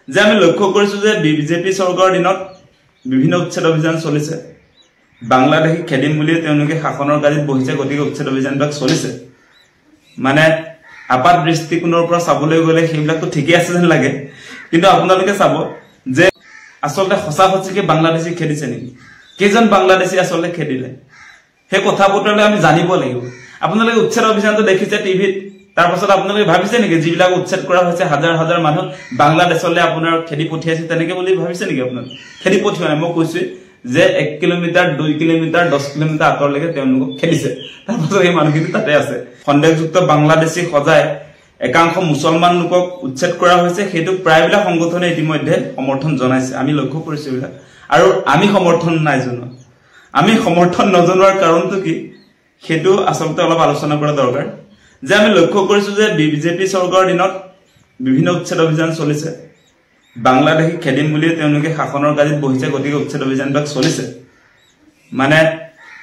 যে আমি লক্ষ্য কৰিছো যে বিজেপি চৰকাৰৰ দিনত বিভিন্ন উচ্ছেদ অভিযান চলিছে বাংলাদেশী খেদিম বুলি তেওঁলোকে শাসনৰ গাড়ীত বহিছে গতিকে উচ্ছেদ অভিযানবিলাক চলিছে মানে আপাত দৃষ্টিকোণৰ পৰা চাবলৈ গলে সেইবিলাকতো ঠিকই আছে যেন লাগে কিন্তু আপোনালোকে চাব যে আসলে সঁচা সঁচিকে বাংলাদেশী খেদিছে নেকি কেজন বাংলাদেশী আসলে খেদিলে হে কথা বতৰালৈ আমি জানিব লাগিব আপোনালোকে উচ্ছেদ অভিযানটো দেখিছে টিভিত তাৰ পাছত আপোনালোকে ভাবিছে নেকি যিবিলাক উচ্ছেদ কৰা হৈছে হাজাৰ হাজাৰ মানুহ বাংলাদেশলৈ আপোনাৰ খেদি পঠিয়াইছে তেনেকে বুলি ভাবিছে নেকি আপোনালোকে খেদি পঠিওৱা নাই মই কৈছো যে 1 কিলোমিটাৰ 2 কিলোমিটাৰ 10 কিলোমিটাৰ আঁতৰলৈকে তেওঁলোকক খেদিছে তাৰ পাছত এই মানুহখিনি তাতে আছে সন্দেহযুক্ত বাংলাদেশী সজাই একাংশ মুছলমান লোকক উচ্ছেদ কৰা হৈছে হেতু প্ৰায়বিলাক সংগঠনে ইতিমধ্যে সমৰ্থন জনাইছে আমি লক্ষ্য কৰিছো এটা আৰু আমি সমৰ্থন নাই জনোৱা আমি সমৰ্থন নজনোৱাৰ কাৰণটো কি হেতু আসলতে অলপ আলোচনা কৰা দৰকাৰ যে আমি লক্ষ্য কৰিছো যে বিজেপি চৰকাৰৰ দিনত বিভিন্ন উচ্ছেদ অভিযান চলিছে বাংলাদেশী খেদিম বুলি তেওঁলোকে শাসনৰ গাড়ীত বহিছে গতিকে উচ্ছেদ অভিযানবিলাক চলিছে মানে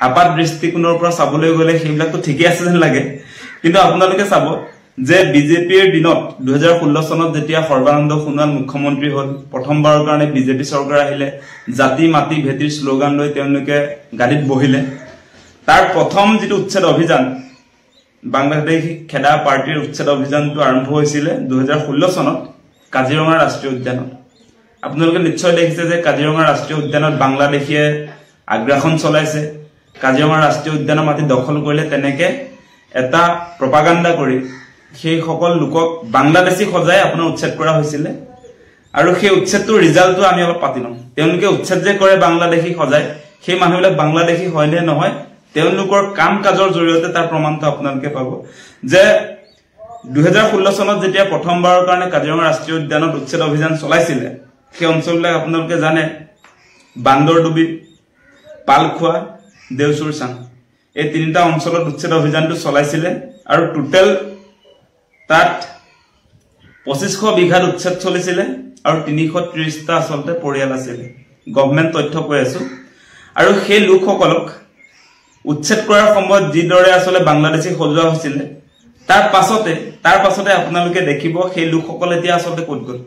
আপাত দৃষ্টিকোণৰ পৰা চাবলৈ গলে সেইবিলাকতো ঠিকই আছে যেন লাগে কিন্তু আপোনালোকে চাব যে বিজেপিৰ দিনত 2016 চনত যেতিয়া সৰ্বানন্দ সোণোৱাল মুখ্যমন্ত্ৰী হ'ল প্ৰথমবাৰৰ কাৰণে বিজেপি চৰকাৰ আহিলে জাতি মাটি ভেটিৰ স্লোগান লৈ তেওঁলোকে গাড়ীত বহিলে তাৰ প্ৰথম যেটো উচ্ছেদ অভিযান বাংলাদেশী খেদা পাৰ্টিৰ উচ্ছেদ অভিযানটো আৰম্ভ হৈছিল 2016 চনত কাজিৰঙা ৰাষ্ট্ৰীয় উদ্যানত আপোনালোকে নিশ্চয় দেখিছে যে কাজিৰঙা ৰাষ্ট্ৰীয় উদ্যানত বাংলাদেশীয়ে আগ্ৰাসন চলাইছে কাজিৰঙা ৰাষ্ট্ৰীয় উদ্যানৰ মাটি দখল কৰিলে তেনেকে এটা প্ৰপাগান্ডা কৰি সেই সকল লোকক বাংলাদেশী সজাই আপোনাৰ উচ্ছেদ কৰা হৈছিল আৰু সেই উচ্ছেদটোৰ ৰিজাল্টটো আমি অলপ পাতি লম তেওঁলোকে উচ্ছেদ যে কৰে বাংলাদেশী সজাই সেই মানুহবিলাক বাংলাদেশী হয় নে নহয় তেওঁলোকৰ কাম কাজৰ জৰিয়তে তাৰ প্ৰমাণটো আপোনালোকে পাব যে 2016 চনত যেতিয়া প্ৰথমবাৰৰ কাৰণে কাজিৰঙা ৰাষ্ট্ৰীয় উদ্যানত উচ্ছেদ অভিযান চলাইছিল সেই অঞ্চলবিলাক আপোনালোকে জানে বান্দৰডুবি পালখোৱা দেউচুৰচাং এই তিনিটা অঞ্চলত উচ্ছেদ অভিযানটো চলাইছিল আৰু টোটাল তাত 2500 বিঘাত উচ্ছেদ চলিছিল আৰু 330টা আসলতে পৰিয়াল আছিল গভৰ্ণমেণ্ট তথ্য কৈ আছো আৰু সেই লোকসকলক উচ্ছেদ কৰাৰ সময়ত যিদৰে আসলে বাংলাদেশী সজোৱা হৈছিল তাৰ পাছতে আপোনালোকে দেখিব সেই লোকসকল এতিয়া আসলে ক'ত গ'ল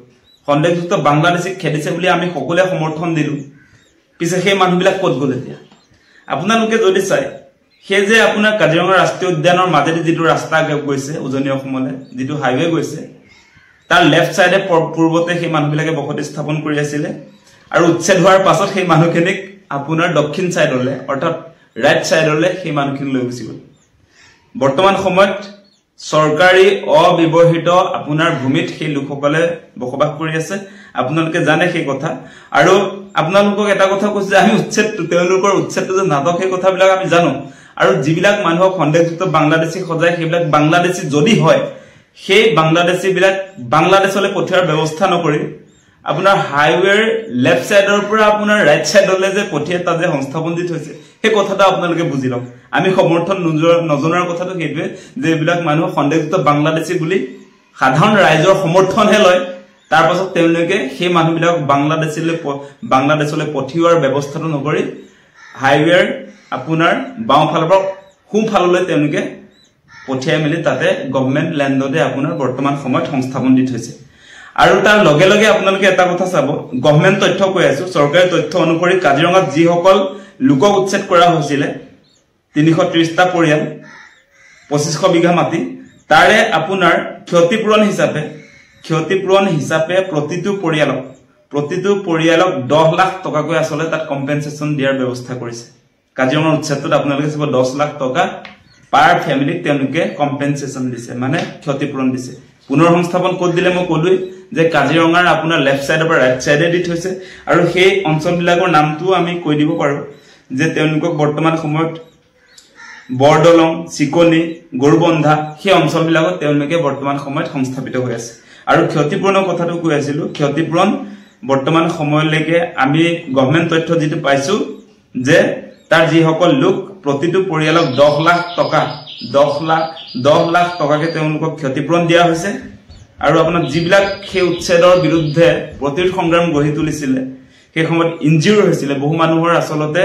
সন্দেহযুক্ত বাংলাদেশী খেদিছে বুলি আমি সকলোৱে সমৰ্থন দিলো পিছে সেই মানুহবিলাক ক'ত গ'ল এতিয়া আপোনালোকে যদি চাই সেই যে আপোনাৰ কাজিৰঙা ৰাষ্ট্ৰীয় উদ্যানৰ মাজেদি যেটো ৰাস্তা গৈছে উজনি অসমলৈ যেটো হাইৱে গৈছে তাৰ লেফট সাইডে পূৰ্বতে সেই মানুহবিলাকে বসতি স্থাপন কৰি আছিল আৰু উচ্ছেদ হোৱাৰ পাছত সেই মানুহখিনিক আপোনাৰ দক্ষিণ সাইডলৈ অৰ্থাৎ ৰাইট সাইডলৈ সেই মানুহখিনি লৈ গুচি গ'ল বৰ্তমান সময়ত সৰকাৰি অবিবহিত আপোনাৰ ভূমিত সেই লোকসকলে বসবাস কৰি আছে আপোনালোকে জানে সেই কথা আৰু আপোনালোকক এটা কথা কৈছে যে আমি তেওঁলোকৰ উচ্ছেদটো যে নাটক সেই কথাবিলাক আমি জানো আৰু যিবিলাক মানুহক সন্দেহযুক্ত বাংলাদেশী সজাই সেইবিলাক বাংলাদেশী যদি হয় সেই বাংলাদেশী বিলাক বাংলাদেশলৈ পঠিওৱাৰ ব্যৱস্থা নকৰি আপোনাৰ হাইৱেৰ লেফট সাইডৰ পৰা আপোনাৰ ৰাইট সাইডলৈ যে পঠিয়াই তাতে সংস্থাপন দি থৈছে সেই কথাটা আপোনালোকে বুজি লওক আমি সমৰ্থন নজনাৰ কথাটো হেতুৱে যে এইবিলাক মানুহ সন্দেহযুক্ত বাংলাদেশী বুলি সাধাৰণ ৰাইজৰ সমৰ্থনহে লয় তাৰ পাছত তেওঁলোকে সেই মানুহবিলাক বাংলাদেশলৈ পঠিওৱাৰ ব্যৱস্থাটো নকৰি হাইৱেৰ আপোনাৰ বাওঁফালৰ পৰা সোঁফাললৈ তেওঁলোকে পঠিয়াই মেলি তাতে গভৰ্ণমেণ্ট ল্যান্ডতে আপোনাৰ বৰ্তমান সময়ত সংস্থাপন দি থৈছে আৰু তাৰ লগে লগে আপোনালোকে এটা কথা চাব গভৰ্ণমেণ্ট তথ্য কৈ আছো চৰকাৰী তথ্য অনুসৰি কাজিৰঙাত যিসকল লোকক উচ্ছেদ কৰা হৈছিল 330টা পৰিয়াল 2500 বিঘা মাটি তাৰে আপোনাৰ ক্ষতিপূৰণ হিচাপে প্ৰতিটো পৰিয়ালক 10 লাখ টকাকৈ আসলে তাত কম্পেনসেশন দিয়াৰ ব্যৱস্থা কৰিছে কাজিৰঙাৰ উচ্ছেদত আপোনালোকে চাব 10 লাখ টকা পাৰ ফ্যামিলিক তেওঁলোকে কম্পেনসেশন দিছে মানে ক্ষতিপূৰণ দিছে পুনৰ সংস্থাপন ক'ত দিলে মই ক'লো যে কাজিৰঙাৰ আপোনাৰ লেফট সাইডৰ পৰা ৰাইট সাইডে দি থৈছে আৰু সেই অঞ্চলবিলাকৰ নামটো আমি কৈ দিব পাৰো যে তেওঁলোকক বৰ্তমান সময়ত বৰদলং চিকনি গৰুবন্ধা সেই অঞ্চলবিলাকত তেওঁলোকে বৰ্তমান সময়ত সংস্থাপিত হৈ আছে আৰু ক্ষতিপূৰণৰ কথাটো কৈ আছিল ক্ষতিপূৰণ বৰ্তমান সময়লৈকে আমি গভৰ্ণমেণ্ট তথ্য যেটো পাইছো যে তাৰ যিসকল লোক প্ৰতিটো পৰিয়ালক 10 লাখ টকাকে তেওঁলোকক ক্ষতিপূৰণ দিয়া হৈছে আৰু আপোনাৰ যিবিলাক সেই উচ্ছেদৰ বিৰুদ্ধে প্ৰতিৰোধ সংগ্ৰাম গঢ়ি তুলিছিল সেই সময়ত ইনজিউৰ হৈছিল বহু মানুহৰ আসলতে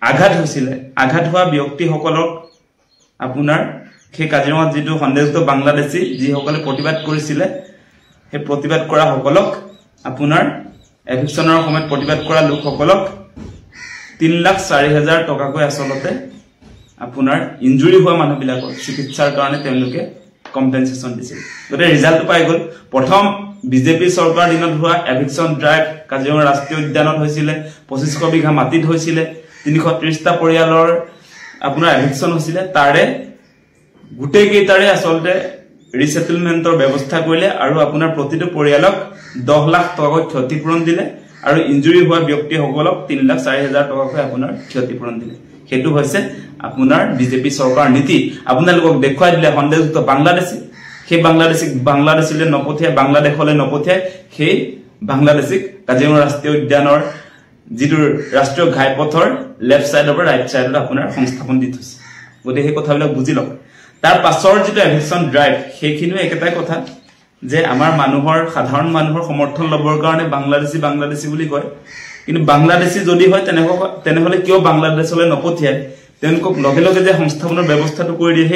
আঘাত হৈছিল আঘাত হোৱা ব্যক্তিসকলক আপোনাৰ সেই কাজিৰঙাত যেটো সন্দেহযুক্ত বাংলাদেশী যিসকলে প্ৰতিবাদ কৰিছিল সেই প্ৰতিবাদ কৰা সকলক আপোনাৰ এভিকচনৰ সময়ত প্ৰতিবাদ কৰা লোকসকলক 3,04,000 টকাকৈ আসলতে আপোনাৰ ইনজুৰি হোৱা মানুহবিলাকৰ চিকিৎসাৰ কাৰণে তেওঁলোকে কম্পেনসেশন দিছিল গতে ৰিজাল্ট পাই গল প্ৰথম বিজেপি চৰকাৰ দিনত হোৱা এভিকচন ড্ৰাইভ কাজিৰঙা ৰাষ্ট্ৰীয় উদ্যানত হৈছিল 2500 বিঘা মাটিত হৈছিল 330টা পৰিয়ালৰ আপোনাৰ এভিকচন হৈছিল তাৰে গুটেই কেইটাৰে আসলতে ৰিসেটেলমেন্টৰ ব্যৱস্থা কৰিলে আৰু আপোনাৰ প্ৰতিটো পৰিয়ালক 10 লাখ টকা ক্ষতিপূৰণ দিলে আৰু ইনজুৰি হোৱা ব্যক্তিসকলক 3,04,000 টকাকৈ আপোনাৰ ক্ষতিপূৰণ দিলে হেতু হৈছে আপোনাৰ বিজেপি চৰকাৰ নীতি আপোনালোকক দেখুৱাই দিলে সন্দেহযুক্ত বাংলাদেশী সেই বাংলাদেশীলে নপঠিয়াই বাংলাদেশলৈ নপঠিয়াই সেই বাংলাদেশীক কাজিৰঙা ৰাষ্ট্ৰীয় উদ্যানৰ যিটো ৰাষ্ট্ৰীয় ঘাইপথৰ লেফট সাইডৰ পৰা ৰাইট সাইডত আপোনাৰ সংস্থাপন দি থৈছে গতে সেই কথাবিলাক বুজি লওক তাৰ পাছৰ যিটো এভিকচন ড্ৰাইভ সেইখিনিও একেটাই কথা যে আমাৰ মানুহৰ সাধাৰণ মানুহৰ সমৰ্থন লবৰ কাৰণে বাংলাদেশী বুলি কয় কিন্তু বাংলাদেশী যদি হয় তেনেহলে কিয় বাংলাদেশলৈ নপঠিয়াই তেওঁলোকক লগে লগে যে সংস্থাপনৰ ব্যৱস্থাটো কৰি দিয়ে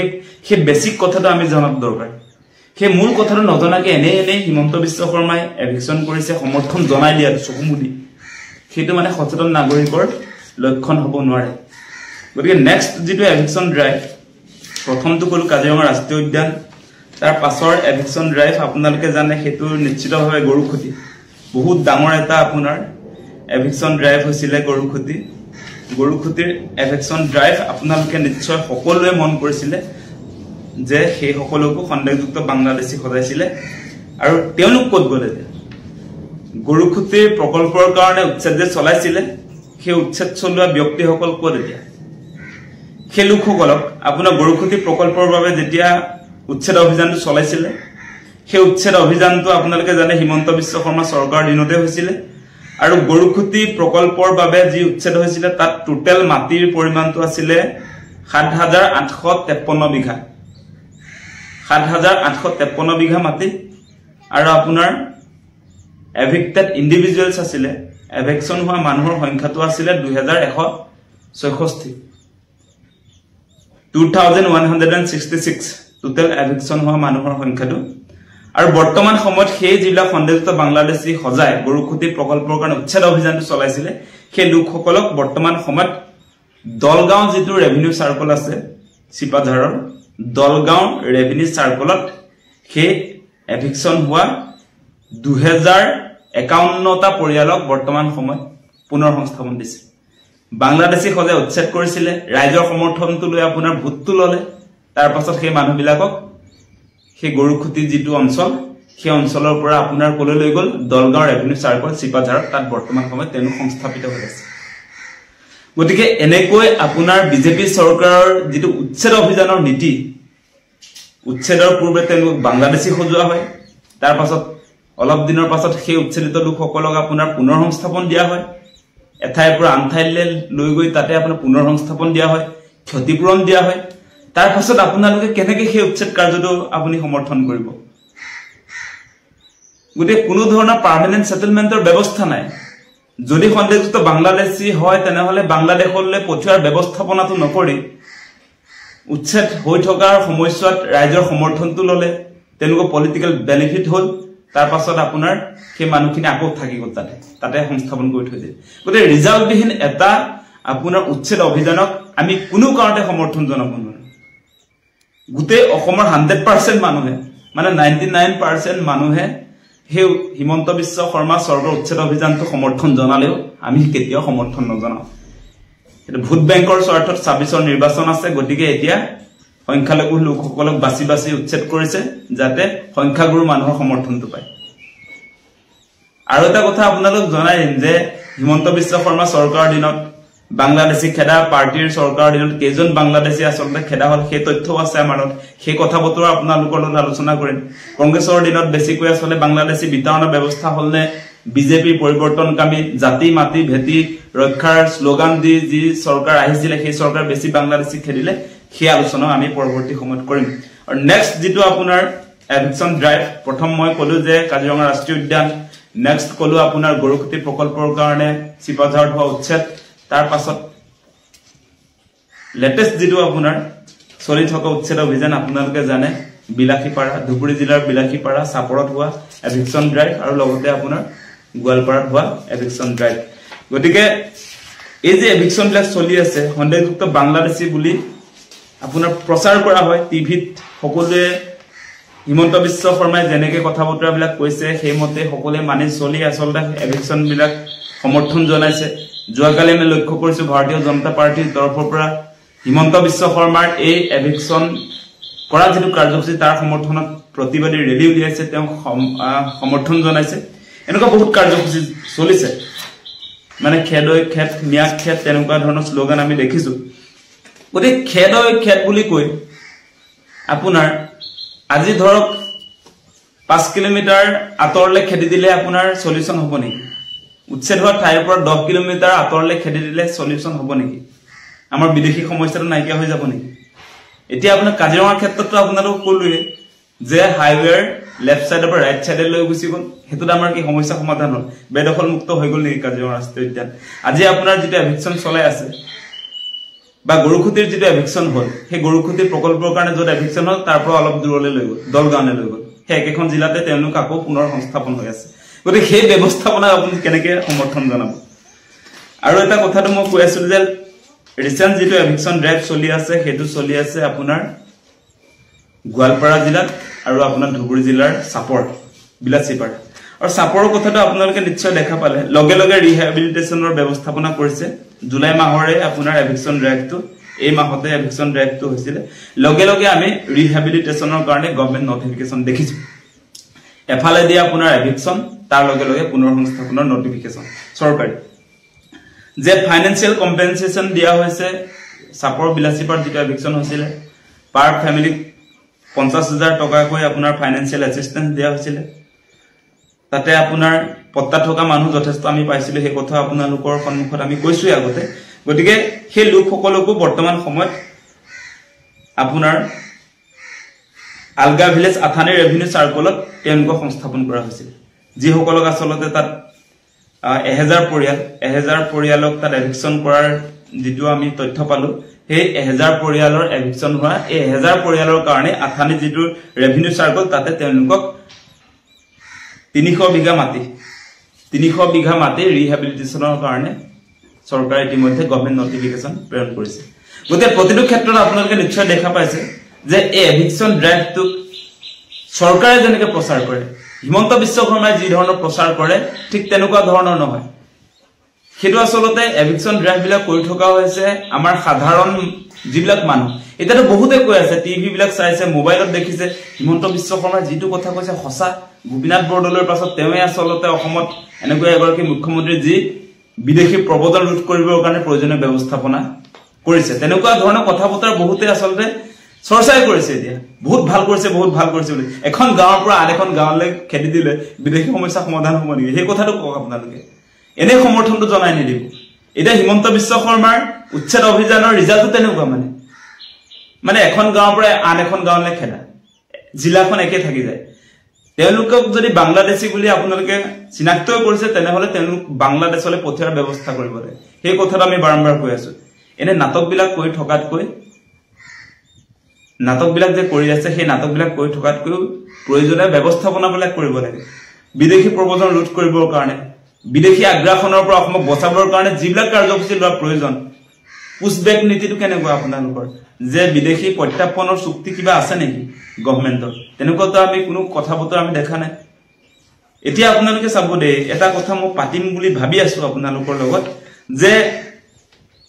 সেই বেসিক কথাটো আমি জানাত দৰকাৰ সেই মূল কথাটো নজনাকে এনে হিমন্ত বিশ্ব শৰ্মাই এভিকচন কৰিছে সমৰ্থন জনাই দিয়া চকুমুদি সেইটো মানে সচেতন নাগৰিকৰ লক্ষণ হ'ব নোৱাৰে গতিকে নেক্সট যিটো এভিকচন ড্ৰাইভ প্ৰথমটো কলো কাজিৰঙা ৰাষ্ট্ৰীয় উদ্যান তাৰ পাছৰ এভিকচন ড্ৰাইভ আপোনালোকে জানে হেতু নিশ্চিতভাৱে গৰুখতি বহুত ডাঙৰ এটা আপোনাৰ এভিকচন ড্ৰাইভ হৈছিল গৰুখতিৰ এভিকচন ড্ৰাইভ আপোনালোকে নিশ্চয় সকলোৱে মন কৰিছিল যে সেই সকলোকো সন্দেহযুক্ত বাংলাদেশী সজাইছিল আৰু তেওঁলোক ক'ত গলে গৰুখতিৰ প্ৰকল্পৰ কাৰণে উচ্ছেদ যে চলাইছিল সেই উচ্ছেদ চলোৱা ব্যক্তিসকল ক'ত এতিয়া সেই লোকসকলক আপোনাৰ গৰুখতি প্ৰকল্পৰ বাবে যেতিয়া উচ্ছেদ অভিযানটো চলাইছিল সেই উচ্ছেদ অভিযানটো আপোনালোকে জানে হিমন্ত বিশ্ব শৰ্মা চৰকাৰ দিনতে হৈছিল আৰু গৰুখতি প্ৰকল্পৰ বাবে যি উচ্ছেদ হৈছিল তাত টোটাল মাটিৰ পৰিমাণটো আছিল 7,853 বিঘা 7,853 বিঘা মাটি আৰু আপোনাৰ এভিক্টেড ইন্ডিভিজুৱেলছ আছিল এভিকচন হোৱা মানুহৰ সংখ্যাটো আছিল 2,166 2,166 টোটাল এভিকচন হোৱা মানুহৰ সংখ্যাটো আৰু বৰ্তমান সময়ত সেই জিলা সন্দেহযুক্ত বাংলাদেশী সজাই গৰুখতি প্ৰকল্পৰ কাৰণে উচ্ছেদ অভিযানটো চলাইছিল সেই লোকসকলক বৰ্তমান সময়ত দলগাঁও যিটো ৰেভিনিউ সাৰ্কল আছে চিপাঝাৰৰ দলগাঁও ৰেভিনিউ সাৰ্কলত সেই এভিকচন হোৱা 2,051টা পৰিয়ালক বৰ্তমান সময়ত পুনৰ সংস্থাপন দিছে বাংলাদেশী সজাই উচ্ছেদ কৰিছিল ৰাইজৰ সমৰ্থনটো লৈ আপোনাৰ ভোটটো ললে তাৰ পাছত সেই মানুহবিলাকক সেই গৰুখতি যিটো অঞ্চল সেই অঞ্চলৰ পৰা আপোনাৰ কলৈ লৈ গল দলগাঁও ৰেভিনিউ সাৰ্কল চিপাঝাৰত তাত বৰ্তমান সময়ত তেনো সংস্থাপিত হৈ আছে গতিকে এনেকৈ আপোনাৰ বিজেপি চৰকাৰৰ যিটো উচ্ছেদ অভিযানৰ নীতি উচ্ছেদৰ পূৰ্বে তেনো বাংলাদেশী সজোৱা হয় তাৰ পাছত অলপ দিনৰ পাছত সেই উচ্ছেদিত লোকসকলক আপোনাৰ পুনৰ সংস্থাপন দিয়া হয় এঠাইৰ পৰা আনঠাইলৈ লৈ গৈ তাতে আপোনাৰ পুনৰ সংস্থাপন দিয়া হয় ক্ষতিপূৰণ দিয়া হয় তাৰ পাছত আপোনালোকে কেনেকৈ সেই উচ্ছেদ কাৰ্যটো আপুনি সমৰ্থন কৰিব গতে কোনো ধৰণৰ পাৰ্মানেন্ট সেটেলমেন্টৰ ব্যৱস্থা নাই যদি সন্দেহযুক্ত বাংলাদেশী হয় তেনেহলে বাংলাদেশলৈ পঠিওৱাৰ ব্যৱস্থাপনাটো নকৰি উচ্ছেদ হৈ থকাৰ সময়ছোৱাত ৰাইজৰ সমৰ্থনটো ললে তেওঁলোকৰ পলিটিক্যাল বেনিফিট হল তাৰ পাছত আপোনাৰ সেই মানুহখিনি আকৌ থাকি গল তাতে সংস্থাপন কৰি থৈ দিয়ে গতে ৰিজাল্ট বিহীন এটা আপোনাৰ উচ্ছেদ অভিযানক আমি কোনো কাৰণতে সমৰ্থন জনাব নোৱাৰো গুটেই অসমৰ 100% মানুহে মানে 99% মানুহে সেই হিমন্ত বিশ্ব শৰ্মা চৰকাৰৰ উচ্ছেদ অভিযানটো সমৰ্থন জনালেও আমি কেতিয়াও সমৰ্থন নজনাও এটা ভোট বেংকৰ স্বাৰ্থত 26ৰ নিৰ্বাচন আছে গতিকে এতিয়া সংখ্যালঘু লোকসকলক বাছি উচ্ছেদ কৰিছে যাতে সংখ্যাগুৰু মানুহৰ সমৰ্থনটো পায় আৰু এটা কথা আপোনালোক জনাই দিম যে হিমন্ত বিশ্ব শৰ্মা চৰকাৰৰ দিনত বাংলাদেশী খেদা পাৰ্টিৰ চৰকাৰৰ দিনত কেজন বাংলাদেশী আসলতে খেদা হল সেই তথ্যও আছে আমাৰত সেই কথা বতৰা আপোনালোকৰ লগত আলোচনা কৰিম কংগ্ৰেছৰ দিনত বেছিকৈ আসলে বাংলাদেশী বিতৰণৰ ব্যৱস্থা হলনে বিজেপি পৰিৱৰ্তনকামী জাতি মাটি ভেটি ৰক্ষাৰ স্লোগান দি যি চৰকাৰ আহিছিল সেই চৰকাৰ বেছি বাংলাদেশী খেদিলে সেই আলোচনা আমি পৰৱৰ্তী সময়ত কৰিম আৰু নেক্সট যেটো আপোনাৰ এভিকচন ড্ৰাইভ প্ৰথম মই কলো যে কাজিৰঙা ৰাষ্ট্ৰীয় উদ্যান নেক্সট কলো আপোনাৰ গৰুখতি প্ৰকল্পৰ কাৰণে চিপাঝাৰত হোৱা উচ্ছেদ তাৰ পাছত লেটেষ্ট যেটো আপোনাৰ চলি থকা উচ্ছেদ অভিযান আপোনালোকে জানে বিলাসীপাৰা ধুবুৰী জিলাৰ বিলাসীপাৰা সাপৰত হোৱা এভিকশন ড্ৰাইভ আৰু লগতে আপোনাৰ গোৱালপাৰাত হোৱা এভিকশন ড্ৰাইভ গতিকে এই যে এভিকশন বিলাক চলি আছে সন্দেহযুক্ত বাংলাদেশী বুলি আপোনাৰ প্ৰচাৰ কৰা হয় টিভিত সকলোৱে হিমন্ত বিশ্ব শৰ্মাই যেনেকৈ কথা বতৰাবিলাক কৈছে সেইমতে সকলোৱে মানি চলি আচলতে এভিকশন বিলাক সমৰ্থন জনাইছে যোৱাকালি আমি লক্ষ্য কৰিছো ভাৰতীয় জনতা পাৰ্টিৰ তৰফৰ পৰা হিমন্ত বিশ্ব শৰ্মাৰ এই এভিকশন কৰা যেটো কাৰ্যসূচী তাৰ সমৰ্থনত প্ৰতিবাদী ৰেলী উলিয়াইছে তেওঁ সমৰ্থন জনাইছে এনেকুৱা বহুত কাৰ্যসূচী চলিছে মানে খেদৈ খেত মিয়া খেত তেনেকুৱা ধৰণৰ স্লোগান আমি দেখিছো গতি খেদৈ খেত বুলি কৈ আপোনাৰ আজি ধৰক 5 কিলোমিটাৰ আতৰলে খেদি দিলে আপোনাৰ সলিউশন হ'ব নেকি উচ্ছেদ হোৱা ঠাইৰ পৰা 10 কিলোমিটাৰ আতৰলে খেদি দিলে সলিউশন হ'ব নেকি আমাৰ বিদেশী সমস্যাটো নাইকিয়া হৈ যাব নেকি এতিয়া আপোনাৰ কাজিৰঙাৰ ক্ষেত্ৰতো আপোনালোক কলোৱে যে হাইৱেৰ লেফট সাইডৰ পৰা ৰাইট সাইডে লৈ গুছি গল হেতুত আমাৰ কি সমস্যা সমাধান হ'ল বেদখল মুক্ত হৈ গল নেকি কাজিৰঙা ৰাষ্ট্ৰীয় উদ্যান আজি আপোনাৰ যেটা এভিকশন চলাই আছে বা গৰুখুটিৰ যেটা এভিকশন হ'ল সেই গৰুখুটিৰ প্ৰকল্পৰ কাৰণে যত এভিকশন হ'ল তাৰ পৰা অলপ দূৰলৈ লৈ গল দলগাঁৱলৈ লৈ গল সেই একেখন জিলাতে তেওঁলোক আকৌ পুনৰ সংস্থাপন হৈ আছে গতিকে সেই ব্যৱস্থাপনা আপুনি কেনেকৈ সমৰ্থন জনাব আৰু এটা কথাটো মই কৈ আছিলো যে ৰিসেন্ট যেটো এভিকশন ড্ৰাইভ চলি আছে হেতু চলি আছে আপোনাৰ গোৱালপাৰা জিলাত আৰু আপোনাৰ ধুবুৰী জিলাৰ সাপৰ বিলাসীপাৰা আৰু সাপৰৰ কথাটো আপোনালোকে নিশ্চয় দেখা পালে লগে লগে ৰিহেবিলিটেশনৰ ব্যৱস্থাপনা কৰিছে জুলাই মাহৰে আপোনাৰ এভিকশন ড্ৰাইভটো এই মাহতে এভিকশন ড্ৰাইভটো হৈছিল লগে লগে আমি ৰিহেবিলিটেশনৰ কাৰণে গভৰ্ণমেন্ট নটিফিকেশন দেখিছো এফালে দিয়া আপোনাৰ এভিকশন তাৰ লগে লগে পুনৰ সংস্থাপনৰ নটিফিকেশন চৰকাৰী যে ফাইনান্সিয়াল কম্পেনসেশন দিয়া হৈছে সাপৰ বিলাসীপাৰ যেটা এভিকশন হৈছিল পাৰ ফ্যামিলি 50,000 টকাকৈ আপোনাৰ ফাইনান্সিয়াল এসিস্টেন্স দিয়া হৈছিল তাতে আপোনাৰ পত্তা থকা মানুহ যথেষ্ট আমি পাইছিলো সেই কথা আপোনালোকৰ সন্মুখত আমি কৈছো আগতে গতিকে সেই লোকসকলকো বৰ্তমান সময়ত আপোনাৰ আলগা ভিলেজ আথানি ৰেভিনিউ সাৰ্কলত তেওঁলোকক সংস্থাপন কৰা হৈছিল যিসকলক আচলতে তাত 1000 পৰিয়ালক তাত এভিকশন কৰাৰ যেটো আমি তথ্য পালো সেই 1000 পৰিয়ালৰ এভিকশন হোৱা এই 1000 পৰিয়ালৰ কাৰণে আথানি যেটো ৰেভিনিউ সাৰ্কল তাতে তেওঁলোকক 300 বিঘা মাটি ৰিহেবিলিটেশনৰ কাৰণে চৰকাৰে ইতিমধ্যে গভৰ্ণমেন্ট নটিফিকেশন প্ৰেৰণ কৰিছে গতে প্ৰতিটো ক্ষেত্ৰত আপোনালোকে নিশ্চয় দেখা পাইছে যে এই এভিকশন ড্ৰাইভটো চৰকাৰে যেনেকৈ প্ৰচাৰ কৰে হিমন্ত বিশ্ব শৰ্মাই যি ধৰণৰ প্ৰচাৰ কৰে ঠিক তেনেকুৱা ধৰণৰ নহয় হেতু আসলতে এভিকশন ড্ৰাইভ বিলাক কৰি থকা হৈছে আমাৰ সাধাৰণ যিবিলাক মানুহ এটাটো বহুতে কৈ আছে টিভি বিলাক চাইছে মোবাইলত দেখিছে হিমন্ত বিশ্ব শৰ্মাৰ যেটো কথা কৈছে হসা গোপীনাথ বৰদলৈৰ পাছত তেৱে আসলতে অসমত এনেকৈ এগৰাকী মুখ্যমন্ত্ৰী যি বিদেশী প্ৰবদন ৰোধ কৰিবৰ কাৰণে প্ৰয়োজনীয় ব্যৱস্থাপনা কৰিছে তেনেকুৱা ধৰণৰ কথা বতৰা বহুতে আসলতে চৰ্চাই কৰিছে এতিয়া বহুত ভাল কৰিছে বুলি এখন গাঁৱৰ পৰা আন এখন গাঁৱলৈ খেদি দিলে বিদেশী সমস্যা সমাধান হ'ব নেকি সেই কথাটো কক আপোনালোকে এনে সমৰ্থনটো জনাই নিদিব এটা হিমন্ত বিশ্ব শৰ্মাৰ উচ্ছেদ অভিযানৰ ৰিজাল্টটো তেনেকুৱা মানে এখন গাঁৱৰ পৰা আন এখন গাঁৱলৈ খেদা জিলাখন একে থাকি যায় তেওঁলোকক যদি বাংলাদেশী বুলি আপোনালোকে চিনাক্ত কৰিছে তেনেহলে তেওঁলোক বাংলাদেশলৈ পঠিয়াৰ ব্যৱস্থা কৰিব লাগে সেই কথাটো আমি বাৰম্বাৰ কৈ আছো এনে নাটকবিলাক কৈ থকাতকৈ নাটকবিলাক যে কৰি আছে সেই নাটকবিলাক কৈ থকাতকৈ প্ৰয়োজনীয় ব্যৱস্থাপনাবিলাক কৰিব লাগে বিদেশী প্ৰবজন ৰোধ কৰিবৰ কাৰণে বিদেশী আগ্ৰাসনৰ পৰা অসমক বচাবৰ কাৰণে যিবিলাক কাৰ্যসূচী লোৱা প্ৰয়োজন পুশবেক নীতিটো কেনেকুৱা আপোনালোকৰ যে বিদেশী প্ৰত্যাপনৰ চুক্তি কিবা আছে নেকি গভৰ্ণমেন্টৰ তেনেকুৱাটো আমি কোনো কথা বতৰা আমি দেখা নাই এতিয়া আপোনালোকে চাব দে এটা কথা মই পাতিম বুলি ভাবি আছো আপোনালোকৰ লগত যে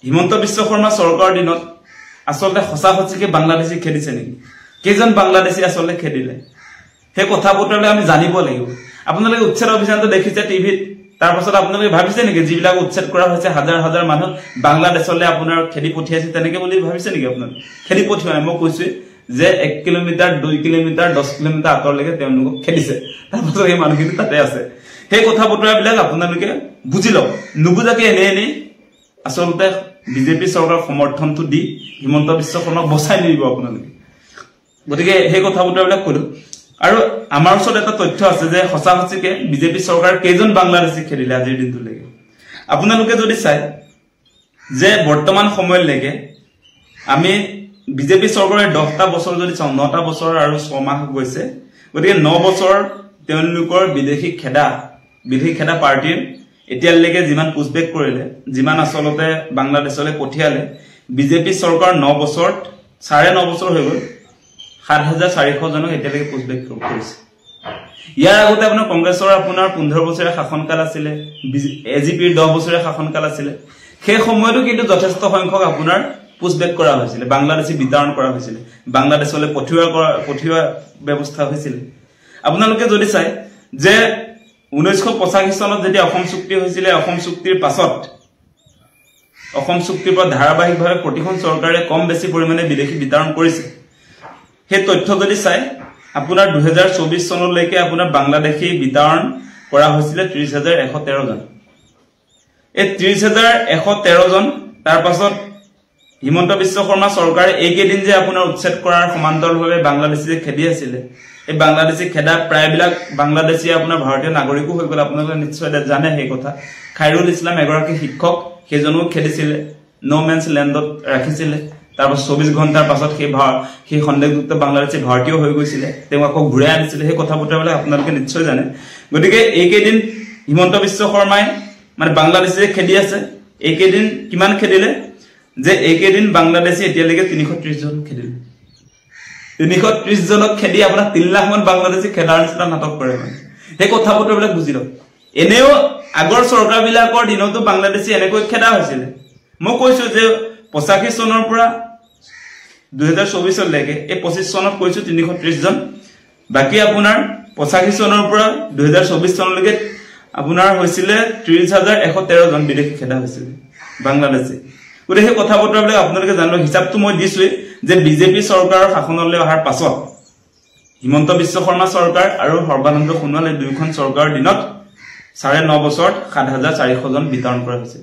হিমন্ত বিশ্ব শৰ্মা চৰকাৰৰ দিনত আসলতে হসা হচিকে বাংলাদেশী খেদিছে নেকি কেজন বাংলাদেশী আসলতে খেদিলে সেই কথা বতৰালৈ আমি জানিব লাগিব আপোনালোকে উচ্ছেদ অভিযানটো দেখিছে টিভিত তাৰ পাছত আপোনালোকে ভাবিছে নেকি যিবিলাক উচ্ছেদ কৰা হৈছে হাজাৰ হাজাৰ মানুহ বাংলাদেশলৈ আপোনাৰ খেদি পঠিয়াইছে তেনেকৈ বুলি ভাবিছে নেকি আপোনালোকে খেদি পঠিওৱা নাই মই কৈছো যে 1 কিলোমিটাৰ 2 কিলোমিটাৰ 10 কিলোমিটাৰ আঁতৰলৈকে তেওঁলোকক খেদিছে তাৰ পাছত এই মানুহখিনি তাতে আছে সেই কথা বতৰাবিলাক আপোনালোকে বুজি লওক নুবুজাকে এনে আসলতে বিজেপি চৰকাৰৰ সমৰ্থনটো দি হিমন্ত বিশ্ব শৰ্মাক বচাই নিব আপোনালোকে গতিকে সেই কথা বতৰাবিলাক কলো আৰু আমাৰ ওচৰত এটা তথ্য আছে যে হসা হচিকে বিজেপি চৰকাৰ কেজন বাংলাদেশী খেদিলে আজিৰ দিনটোলৈকে আপোনালোকে যদি চাই যে বৰ্তমান সময়লৈকে আমি বিজেপি চৰকাৰে 10টা বছৰ যদি চাওঁ 9টা বছৰ আৰু 6 মাহ গৈছে গতিকে 9 বছৰ তেওঁলোকৰ বিদেশী খেদা পাৰ্টিৰ এতিয়ালৈকে যিমান পুছবেক কৰিলে যিমান আসলতে বাংলাদেশলৈ পঠিয়ালে বিজেপি চৰকাৰ 9 বছৰ 9.5 বছৰ হৈ গ'ল 7400 জনক এতিয়ালৈকে পুছবেক কৰিছে ইয়াৰ আগতে আপোনাৰ কংগ্ৰেছৰ আপোনাৰ 15 বছৰীয়া শাসনকাল আছিল এজিপিৰ 10 বছৰীয়া শাসনকাল আছিল সেই সময়তো কিন্তু যথেষ্ট সংখ্যক আপোনাৰ পুছবেক কৰা হৈছিল বাংলাদেশী বিতৰণ কৰা হৈছিল বাংলাদেশলৈ পঠিওৱা ব্যৱস্থা হৈছিল আপোনালোকে যদি চাই যে 1985 চনত যেতিয়া অসম চুক্তি হৈছিল অসম চুক্তিৰ পাছত অসম চুক্তিৰ পৰা ধাৰাবাহিকভাৱে প্ৰতিখন চৰকাৰে কম বেছি পৰিমাণে বিদেশী বিতৰণ কৰিছে সেই তথ্য যদি চাই আপোনাৰ 2024 চনলৈকে আপোনাৰ বাংলাদেশী বিতৰণ কৰা হৈছিল 30113 জন এই 30113 জন তাৰ পাছত হিমন্ত বিশ্ব শৰ্মা চৰকাৰে এইকেদিন যে আপোনাৰ উচ্ছেদ কৰাৰ সমান্তৰালভাৱে বাংলাদেশী যে খেদি আছিল এই বাংলাদেশী খেদা প্ৰায়বিলাক বাংলাদেশী আপোনাৰ ভাৰতীয় নাগৰিকো হৈ গ'ল আপোনালোকে নিশ্চয় জানে সেই কথা খাইৰুল ইছলাম এগৰাকী শিক্ষক সেইজনো খেদিছিল নো মেন্স ল্যান্ডত ৰাখিছিল তাৰপৰ 24 ঘণ্টাৰ পাছত সেই সন্দেহযুক্ত বাংলাদেশী ভাৰতীয় হৈ গৈছিল তেওঁ আকৌ ঘূৰাই আনিছিল সেই কথা বতৰাবিলাক আপোনালোকে নিশ্চয় জানে গতিকে এইকেদিন হিমন্ত বিশ্ব শৰ্মাই মানে বাংলাদেশী খেদি আছে এইকেদিন কিমান খেদিলে যে এইকেদিন বাংলাদেশী এতিয়ালৈকে 330 জন খেদিলে 330 জনক খেদি আপোনাৰ 3 লাখ মান বাংলাদেশী খেদাৰ নিচিনা নাটক কৰে মানে সেই কথা বতৰাবিলাক বুজি লওক এনেও আগৰ চৰকাৰবিলাকৰ দিনতো বাংলাদেশী এনেকৈ খেদা হৈছিল মই কৈছো যে 85 চনৰ পৰা 2024 লৈকে এই 25 চনত কৈছো 330 জন বাকি আপোনাৰ 85 চনৰ পৰা 2024 চনলৈকে আপোনাৰ হৈছিল 30113 জন বিদেশী খেদা হৈছিল বাংলাদেশী গতিকে সেই কথা বতৰাবিলাক আপোনালোকে জানো হিচাপটো মই দিছো যে বিজেপি চৰকাৰৰ শাসনলৈ অহাৰ পাছত হিমন্ত বিশ্ব শৰ্মা চৰকাৰ আৰু সৰ্বানন্দ সোণোৱাল এই দুইখন চৰকাৰৰ দিনত 9.5 বছৰত 7400 জন বিতৰণ কৰা হৈছে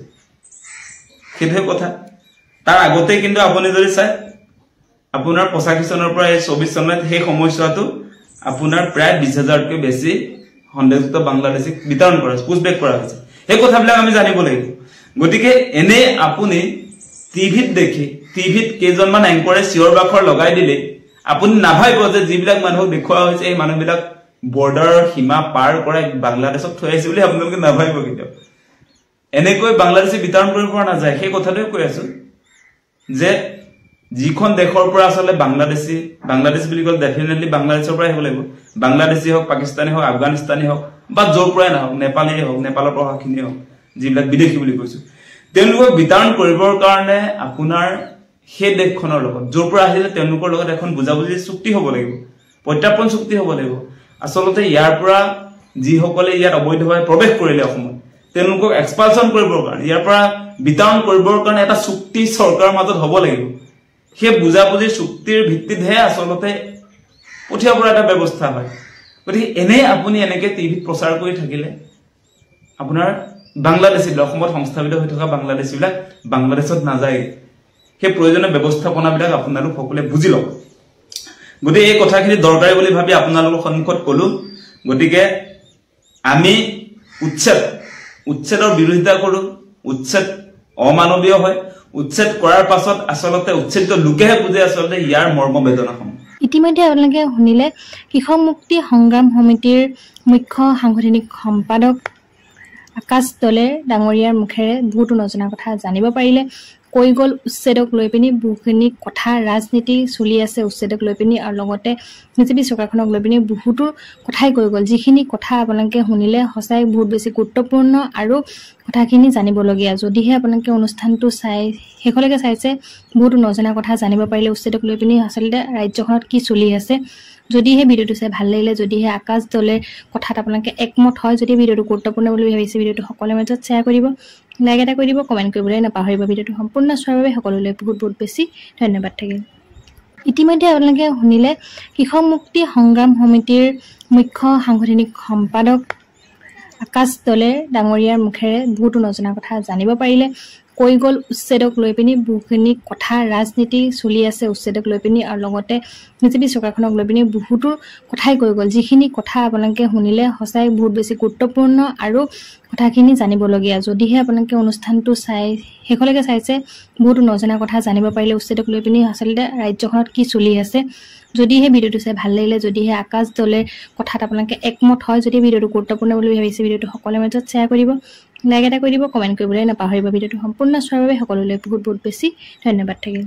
সেইটোৱে কথা তাৰ আগতে কিন্তু আপুনি যদি চাই আপোনাৰ 85 চনৰ পৰা 24 চনত সেই সময়ছোৱাটো আপোনাৰ প্ৰায় 20000তকৈ বেছি সন্দেহযুক্ত বাংলাদেশী বিতৰণ কৰা পুছবেক কৰা হৈছে এই কথাবিলাক আমি জানিব লাগিব গতিকে এনে আপুনি টিভিত দেখি টিভিত কেইজনমান এংকৰে চিঞৰ বাখৰ লগাই দিলে আপুনি নাভাবিব যে যিবিলাক মানুহ দেখুৱা হৈছে এই মানুহবিলাক বৰ্ডাৰৰ সীমা পাৰ কৰে বাংলাদেশত থৈ আহিছে বুলি আপোনালোকে নাভাবিব কিন্তু এনেকৈ বাংলাদেশী বিতৰণ কৰিব পৰা নাযায় সেই কথাটোৱে কৈ আছো যে যিখন দেশৰ পৰা আসলে বাংলাদেশ বুলি কল ডেফিনেটলি বাংলাদেশৰ পৰা আহিব লাগিব বাংলাদেশী হোক পাকিস্তানী হোক আফগানিস্তানী হোক বা য'ৰ পৰাই নহওক নেপালী হোক নেপালৰ প্ৰশাসনী হোক যিবিলাক বিদেশী বুলি কৈছো তেওঁলোকক বিতৰণ কৰিবৰ কাৰণে আপোনাৰ সেই দেশখনৰ লগত য'ৰ পৰা আহিলে তেওঁলোকৰ লগত এখন বুজাবুজি চুক্তি হ'ব লাগিব প্ৰত্যাৰ্পণ চুক্তি হ'ব লাগিব আসলতে ইয়াৰ পৰা যিসকলে ইয়াত অবৈধভাৱে প্ৰৱেশ কৰিলে অসমত তেওঁলোকক এক্সপালচন কৰিবৰ কাৰণে ইয়াৰ পৰা বিতৰণ কৰিবৰ কাৰণে এটা চুক্তি চৰকাৰৰ মাজত হ'ব লাগিব সেই বুজাবুজি চুক্তিৰ ভিত্তিতহে আসলতে পঠিয়াবৰ এটা ব্যৱস্থা হয় গতিকে এনে আপুনি এনেকে টিভিত প্ৰচাৰ কৰি থাকিলে আপোনাৰ বাংলাদেশী অসমত সংস্থাপিত হৈ থকা বাংলাদেশীবিলাক বাংলাদেশত নাযায় সেই প্ৰয়োজনীয় ব্যৱস্থাপনাবিলাক আপোনালোক সকলোৱে বুজি লওক গতিকে এই কথাখিনি দৰকাৰী বুলি ভাবি আপোনালোকৰ সন্মুখত কলো গতিকে আমি উচ্ছেদৰ বিৰোধিতা কৰো উচ্ছেদ অমানৱীয় হয় উচ্ছেদ কৰাৰ পাছত আসলতে উচ্ছেদ লোকেহে বুজে আসলতে ইয়াৰ মৰ্ম বেদনাসমূহ ইতিমধ্যে আপোনালোকে শুনিলে কৃষক মুক্তি সংগ্ৰাম সমিতিৰ মুখ্য সাংগঠনিক সম্পাদক আকাশ দলে ডাঙৰীয়াৰ মুখেৰে বহুতো নজনা কথা জানিব পাৰিলে কৈ গ'ল উচ্ছেদক লৈ পিনি বহুখিনি কথা ৰাজনীতি চলি আছে উচ্ছেদক লৈ পিনি আৰু লগতে বিজেপি চৰকাৰখনক লৈ পিনি বহুতো কথাই কৈ গ'ল যিখিনি কথা আপোনালোকে শুনিলে সঁচাই বহুত বেছি গুৰুত্বপূৰ্ণ আৰু কথাখিনি জানিবলগীয়া যদিহে আপোনালোকে অনুষ্ঠানটো শেষলৈকে চাইছে বহুতো নজনা কথা জানিব পাৰিলে উচ্ছেদক লৈ পিনি আচলতে ৰাজ্যখনত কি চলি আছে যদিহে ভিডিঅ'টো চাই ভাল লাগিলে যদিহে আকাশ দলেৰ কথাত আপোনালোকে একমত হয় যদি ভিডিঅ'টো গুৰুত্বপূৰ্ণ বুলি ভাবিছে ভিডিঅ'টো সকলোৰে মাজত শ্বেয়াৰ কৰিব লাইক এটা কৰি দিব কমেণ্ট কৰিবলৈ নাপাহৰিব ভিডিঅ'টো সম্পূৰ্ণ চোৱাৰ বাবে সকলোলৈ বহুত বহুত বেছি ধন্যবাদ থাকিল ইতিমধ্যে আপোনালোকে শুনিলে কৃষক মুক্তি সংগ্ৰাম সমিতিৰ মুখ্য সাংগঠনিক সম্পাদক আকাশ দলে ডাঙৰীয়াৰ মুখেৰে বহুতো নজনা কথা জানিব পাৰিলে কৈ গ'ল উচ্ছেদক লৈ পিনি বহুখিনি কথা ৰাজনীতি চলি আছে উচ্ছেদক লৈ পিনি আৰু লগতে বিজেপি চৰকাৰখনক লৈ পিনি বহুতো কথাই কৈ গ'ল যিখিনি কথা আপোনালোকে শুনিলে সঁচাই বহুত বেছি গুৰুত্বপূৰ্ণ আৰু কথাখিনি জানিবলগীয়া যদিহে আপোনালোকে অনুষ্ঠানটো শেষলৈকে চাইছে বহুতো নজনা কথা জানিব পাৰিলে উচ্ছেদক লৈ পিনি আচলতে ৰাজ্যখনত কি চলি আছে যদিহে ভিডিওটো চাই ভাল লাগিলে, যদিহে আকাশ দলেৰ কথাত আপোনালোকে একমত হয়, যদি ভিডিওটো গুৰুত্বপূৰ্ণ বুলি ভাবিছে ভিডিওটো সকলোৰে মাজত শ্বেয়াৰ কৰিব, লাইক এটা কৰি দিব, কমেণ্ট কৰিবলৈ নাপাহৰিব। ভিডিওটো সম্পূৰ্ণ চোৱাৰ বাবে সকলোলৈ বহুত বহুত বেছি ধন্যবাদ থাকিল।